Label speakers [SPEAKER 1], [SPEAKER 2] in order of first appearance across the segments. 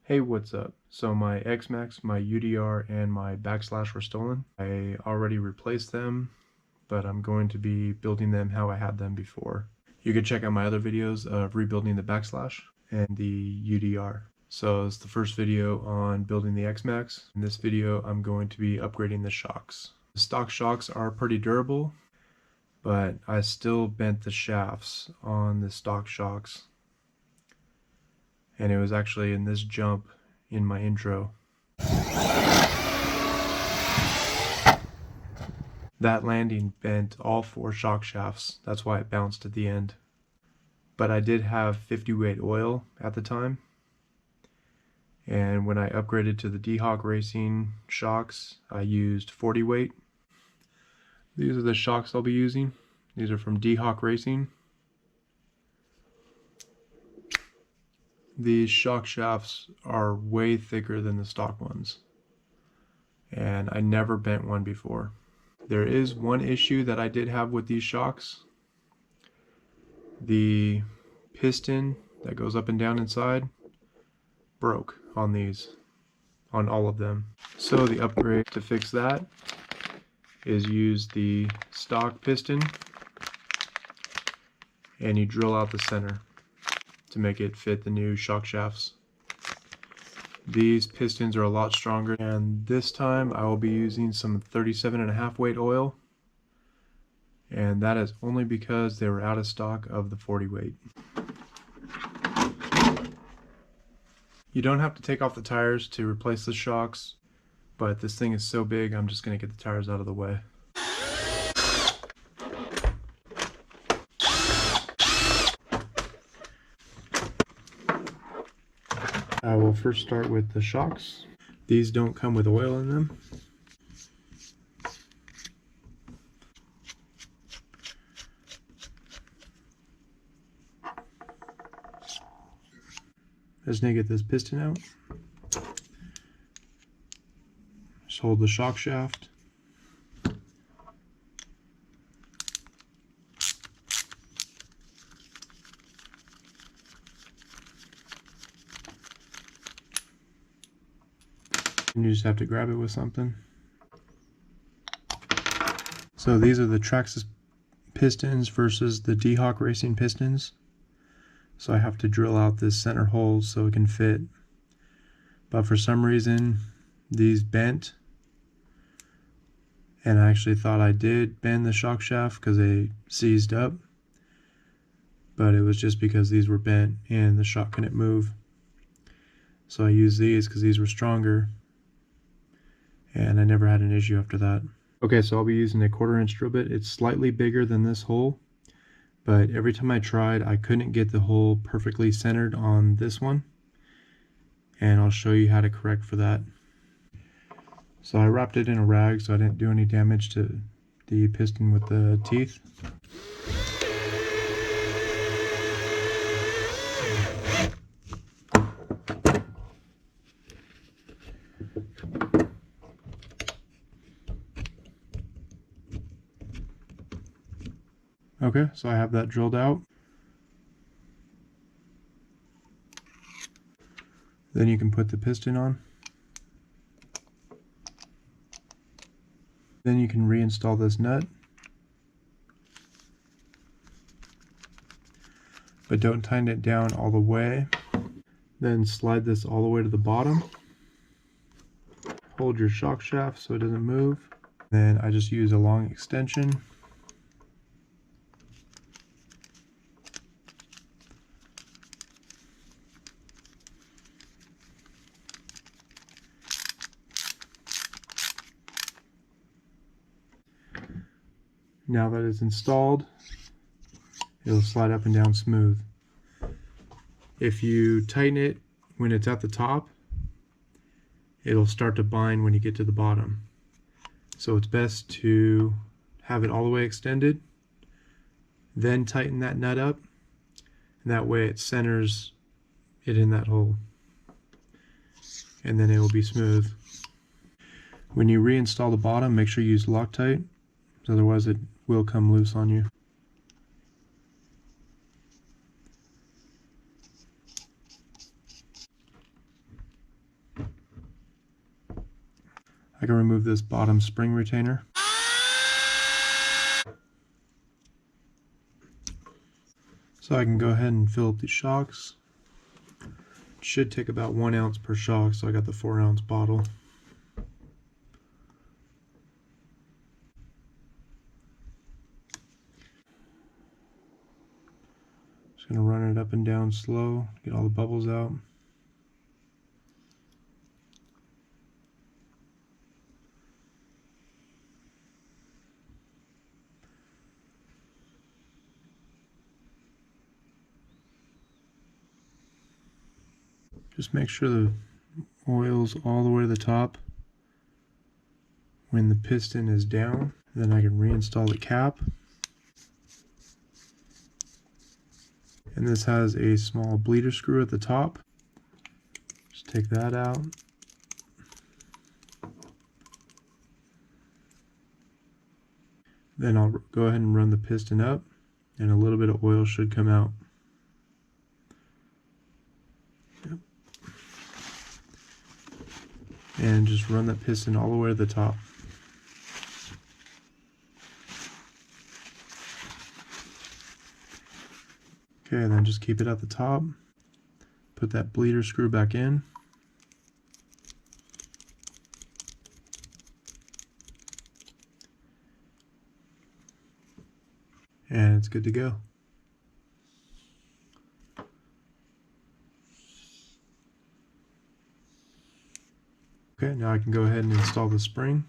[SPEAKER 1] Hey, what's up? So my XMaxx, my UDR, and my backslash were stolen. I already replaced them, but I'm going to be building them how I had them before. You can check out my other videos of rebuilding the backslash and the UDR. So it's the first video on building the XMaxx. In this video, I'm going to be upgrading the shocks. The stock shocks are pretty durable, but I still bent the shafts on the stock shocks. And it was actually in this jump in my intro. That landing bent all 4 shock shafts. That's why it bounced at the end. But I did have 50 weight oil at the time. And when I upgraded to the Dhawk Racing shocks, I used 40 weight. These are the shocks I'll be using. These are from Dhawk Racing. These shock shafts are way thicker than the stock ones, and I never bent one before. There is one issue that I did have with these shocks. The piston that goes up and down inside broke on these, on all of them. So the upgrade to fix that is use the stock piston and you drill out the center to make it fit the new shock shafts. These pistons are a lot stronger, and this time I will be using some 37.5 weight oil, and that is only because they were out of stock of the 40 weight. You don't have to take off the tires to replace the shocks, but this thing is so big I'm just going to get the tires out of the way. I will first start with the shocks. These don't come with oil in them. Just need to get this piston out. Just hold the shock shaft. And you just have to grab it with something. So these are the Traxxas pistons versus the Dhawk Racing pistons. So I have to drill out this center hole so it can fit. But for some reason, these bent. And I actually thought I did bend the shock shaft because they seized up. But it was just because these were bent and the shock couldn't move. So I used these because these were stronger. And I never had an issue after that. Okay, so I'll be using a 1/4 inch drill bit. It's slightly bigger than this hole, but every time I tried, I couldn't get the hole perfectly centered on this one. And I'll show you how to correct for that. So I wrapped it in a rag so I didn't do any damage to the piston with the teeth. Okay, so I have that drilled out. Then you can put the piston on. Then you can reinstall this nut. But don't tighten it down all the way. Then slide this all the way to the bottom. Hold your shock shaft so it doesn't move. Then I just use a long extension. Now that it's installed, it'll slide up and down smooth. If you tighten it when it's at the top, it'll start to bind when you get to the bottom. So it's best to have it all the way extended, then tighten that nut up, and that way it centers it in that hole. And then it will be smooth. When you reinstall the bottom, make sure you use Loctite, otherwise it will come loose on you. I can remove this bottom spring retainer. So I can go ahead and fill up these shocks. It should take about 1 ounce per shock, so I got the 4-ounce bottle. Just going to run it up and down slow, get all the bubbles out. Just make sure the oil's all the way to the top when the piston is down. Then I can reinstall the cap. And this has a small bleeder screw at the top. Just take that out. Then I'll go ahead and run the piston up, and a little bit of oil should come out. Yep. And just run that piston all the way to the top. Okay, then just keep it at the top. Put that bleeder screw back in. And it's good to go. Okay, now I can go ahead and install the spring.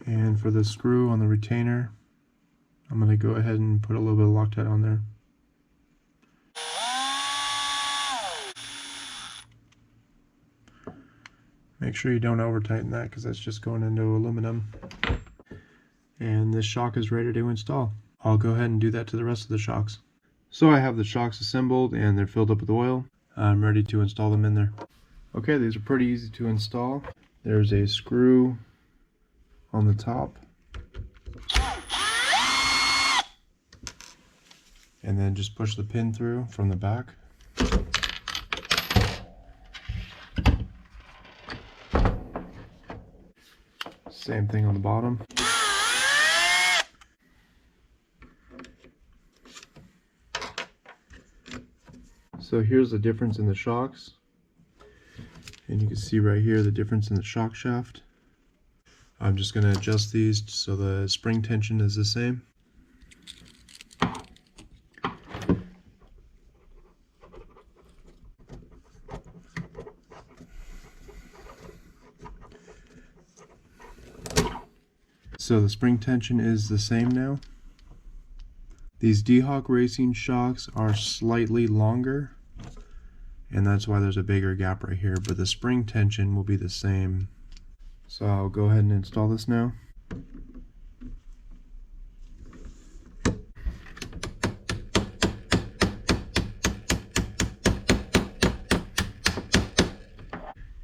[SPEAKER 1] And for the screw on the retainer, I'm going to go ahead and put a little bit of Loctite on there. Make sure you don't over tighten that, because that's just going into aluminum. And this shock is ready to install. I'll go ahead and do that to the rest of the shocks. So I have the shocks assembled and they're filled up with oil. I'm ready to install them in there. Okay, these are pretty easy to install. There's a screw on the top. And then just push the pin through from the back. Same thing on the bottom. So here's the difference in the shocks. And you can see right here the difference in the shock shaft. I'm just going to adjust these so the spring tension is the same. So the spring tension is the same now. These Dhawk Racing shocks are slightly longer, and that's why there's a bigger gap right here, but the spring tension will be the same. So I'll go ahead and install this now.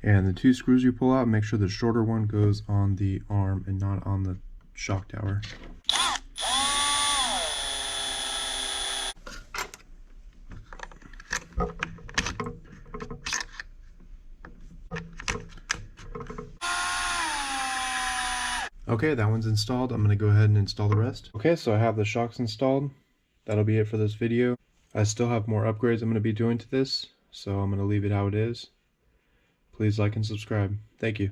[SPEAKER 1] And the 2 screws you pull out, make sure the shorter one goes on the arm and not on the shock tower. Okay, that one's installed. I'm going to go ahead and install the rest. Okay, so I have the shocks installed. That'll be it for this video. I still have more upgrades I'm going to be doing to this, so I'm going to leave it how it is. Please like and subscribe. Thank you.